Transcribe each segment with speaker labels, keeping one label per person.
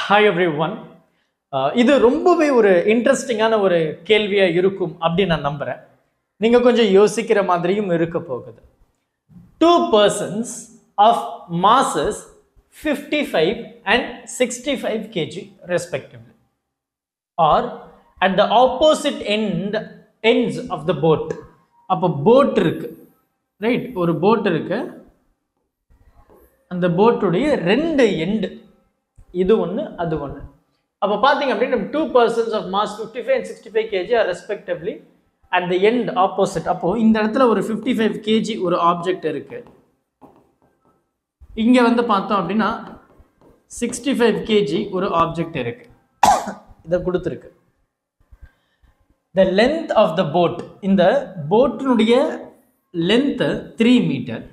Speaker 1: Hi everyone. இது ரொம்பவே ஒரு இன்ட்ரெஸ்டிங்கான ஒரு கேள்வியா இருக்கும் அப்படின்னு நான் நம்புறேன். நீங்க கொஞ்சம் யோசிக்கிற மாதிரியும் இருக்க போகுது. Two persons of masses 55 and 65 kg respectively are at the opposite ends of the boat. அப்போ போட் இருக்கு, ரைட்? ஒரு போட் இருக்கு, அந்த போட்டுடைய ரெண்டு எண்டு, இது ஒன்று அது ஒன்று. அப்போ பார்த்தீங்க அப்படின்னா two persons of mass 55 and 65 kg are respectively at the end opposite. அப்போது இந்த இடத்துல ஒரு 55 kg ஒரு ஆப்ஜெக்ட் இருக்கு, இங்கே வந்து பார்த்தோம் அப்படின்னா 65 kg ஒரு ஆப்ஜெக்ட் இருக்கு. இதை கொடுத்துருக்கு. The length of the boat, இந்த போட்டினுடைய length 3 metre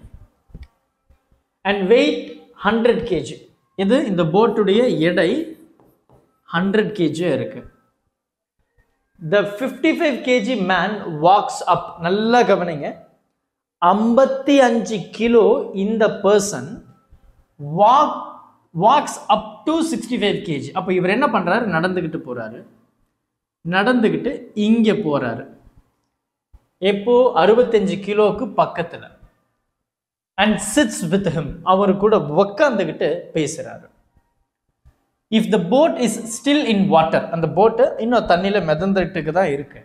Speaker 1: and weight 100 kg. இது இந்த போட்டுடைய எடை 100 kg இருக்கு. The 55 kg man walks up. நல்லா கவனிங்க, 55 கிலோ இந்த person walks up to 65 kg. அப்போ இவர் என்ன பண்றாரு? நடந்துகிட்டு போறாரு, நடந்துகிட்டு இங்கே போறாரு. எப்போ? 65 கிலோக்கு பக்கத்துல. and sits with him. அவர் கூட உட்கார்ந்துகிட்டு பேசுறாரு. if the boat is still in water, அந்த போட் இன்னும் தண்ணியில மிதந்துட்டு தான் இருக்கு.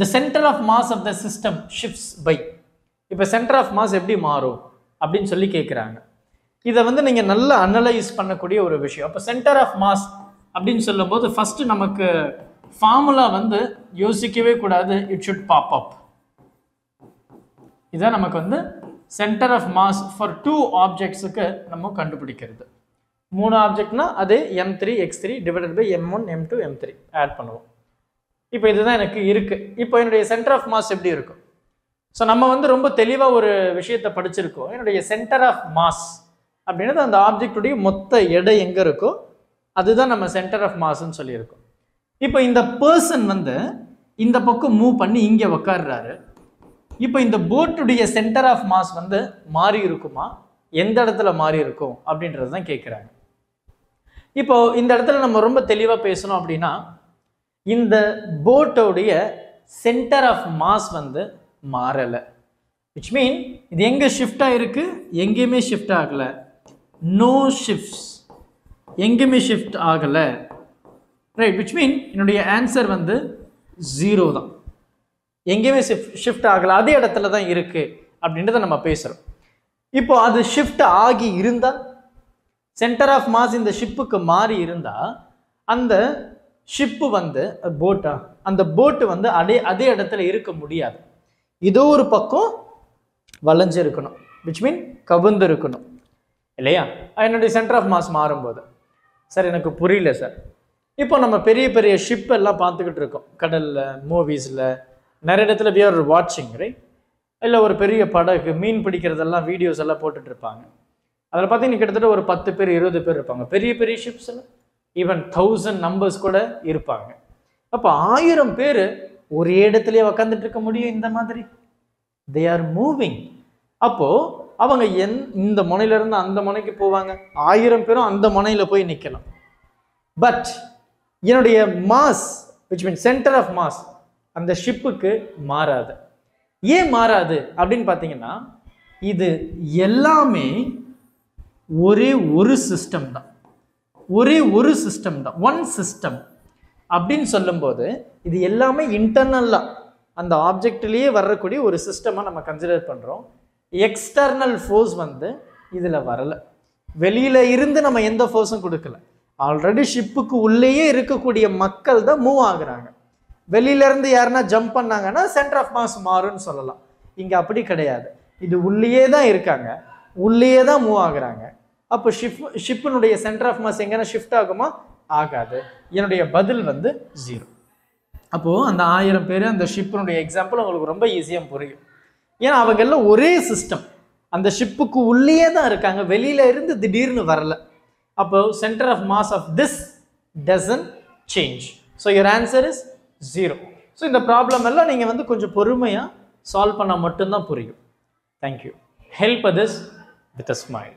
Speaker 1: the center of mass of the system shifts by. இப்போ center of mass எப்படி மாறும் அப்படின்னு சொல்லி கேட்குறாங்க. இதை வந்து நீங்க நல்லா அனலைஸ் பண்ணக்கூடிய ஒரு விஷயம். அப்போ center of mass அப்படின்னு சொல்லும்போது ஃபர்ஸ்ட் நமக்கு ஃபார்முலா வந்து யோசிக்கவே கூடாது, இட் ஷுட் பாப் அப். இதான் நமக்கு வந்து centre of mass for two ஆப்ஜெக்ட்ஸுக்கு நம்ம கண்டுபிடிக்கிறது. 3 ஆப்ஜெக்ட்னா அது m3 x3 divided by m1 m2 m3 add பண்ணுவோம். இப்போ இதுதான் எனக்கு இருக்கு. இப்போ என்னுடைய சென்டர் ஆஃப் மாஸ் எப்படி இருக்கும்? ஸோ நம்ம வந்து ரொம்ப தெளிவாக ஒரு விஷயத்தை படிச்சிருக்கோம். என்னுடைய சென்டர் ஆஃப் மாஸ் அப்படின்றது அந்த ஆப்ஜெக்டுடைய மொத்த எடை எங்கே இருக்கோ அதுதான் நம்ம சென்டர் ஆஃப் மாஸ்ன்னு சொல்லியிருக்கோம். இப்போ இந்த பர்சன் வந்து இந்த பக்கம் மூவ் பண்ணி இங்கே உக்காடுறாரு. இப்போ இந்த போட்டுடைய சென்டர் ஆஃப் மாஸ் வந்து மாறி இருக்குமா, எந்த இடத்துல மாறி இருக்கும் அப்படின்றது தான் கேட்குறாங்க. இப்போ இந்த இடத்துல நம்ம ரொம்ப தெளிவாக பேசணும் அப்படின்னா, இந்த போட்டோடைய சென்டர் ஆஃப் மாஸ் வந்து மாறலை. விச் மீன் இது எங்கே ஷிஃப்ட் ஆகிருக்கு? எங்கேயுமே ஷிஃப்ட் ஆகலை. நோ ஷிஃப்ட்ஸ், எங்கேயுமே ஷிஃப்ட் ஆகலை, ரைட்? விச் மீன் என்னுடைய ஆன்சர் வந்து 0 தான். எங்கேயுமே ஷிஃப்ட் ஆகலை, அதே இடத்துல தான் இருக்கு அப்படின்றத நம்ம பேசுகிறோம். இப்போ அது ஷிஃப்ட் ஆகி இருந்தால், சென்டர் ஆஃப் மாஸ் இந்த ஷிப்புக்கு மாறி இருந்தால், அந்த ஷிப்பு வந்து போட்டா, அந்த போட்டு வந்து அதே இடத்துல இருக்க முடியாது. இதோ ஒரு பக்கம் வளைஞ்சு இருக்கணும், விச் மீன் கவுந்து இருக்கணும் இல்லையா? என்னுடைய சென்டர் ஆஃப் மாஸ் மாறும்போது. சார் எனக்கு புரியல சார். இப்போ நம்ம பெரிய பெரிய ஷிப் எல்லாம் பார்த்துக்கிட்டு இருக்கோம், கடலில், மூவிஸில், நிறைய இடத்துல we are watching, ரைட்? இல்லை ஒரு பெரிய படகு, மீன் பிடிக்கிறதெல்லாம் வீடியோஸ் எல்லாம் போட்டுட்டு இருப்பாங்க. அதில் பார்த்தீங்கன்னா கிட்டத்தட்ட ஒரு 10 பேர் 20 பேர் இருப்பாங்க. பெரிய பெரிய ஷிப்ஸில் ஈவன் 1000 நம்பர்ஸ் கூட இருப்பாங்க. அப்போ 1000 பேர் ஒரே இடத்துலயே உக்காந்துட்டு இருக்க முடியும்? இந்த மாதிரி they are moving. அப்போ அவங்க இந்த முனையிலிருந்து அந்த முனைக்கு போவாங்க, 1000 பேரும் அந்த முனையில போய் நிற்கலாம். பட் என்னுடைய mass, which mean centre of mass, அந்த ஷிப்புக்கு மாறாது. ஏன் மாறாது அப்படின்னு பார்த்தீங்கன்னா, இது எல்லாமே ஒரே ஒரு சிஸ்டம் தான், ஒரே ஒரு சிஸ்டம் தான், ஒன் சிஸ்டம் அப்படின்னு சொல்லும்போது இது எல்லாமே இன்டர்னலாக அந்த ஆப்ஜெக்ட்லேயே வரக்கூடிய ஒரு சிஸ்டமாக நம்ம கன்சிடர் பண்ணுறோம். எக்ஸ்டர்னல் ஃபோர்ஸ் வந்து இதில் வரலை. வெளியில இருந்து நம்ம எந்த ஃபோர்ஸும் கொடுக்கல. ஆல்ரெடி ஷிப்புக்கு உள்ளேயே இருக்கக்கூடிய மக்கள் தான் மூவ் ஆகுறாங்க. வெளியிலேருந்து யாருன்னா ஜம்ப் பண்ணாங்கன்னா சென்டர் ஆஃப் மாஸ் மாறும்னு சொல்லலாம். இங்கே அப்படி கிடையாது. இது உள்ளேயே தான் இருக்காங்க, உள்ளேயே தான் மூவ் ஆகுறாங்க. அப்போ ஷிப்பினுடைய சென்டர் ஆஃப் மாஸ் எங்கன்னா ஷிஃப்ட் ஆகுமா? ஆகாது. என்னுடைய பதில் வந்து 0. அப்போது அந்த 1000 பேர் அந்த ஷிப்பினுடைய எக்ஸாம்பிள் உங்களுக்கு ரொம்ப ஈஸியாக புரியும். ஏன்னா அவங்க எல்லாம் ஒரே சிஸ்டம், அந்த ஷிப்புக்கு உள்ளேயே தான் இருக்காங்க, வெளியில இருந்து திடீர்னு வரல. அப்போ centre of mass of this doesn't change. So your answer is 0. So இந்த ப்ராப்ளம் எல்லாம் நீங்கள் வந்து கொஞ்சம் பொறுமையாக சால்வ் பண்ணால் மட்டும்தான் புரியும். Thank you. Help others with a smile.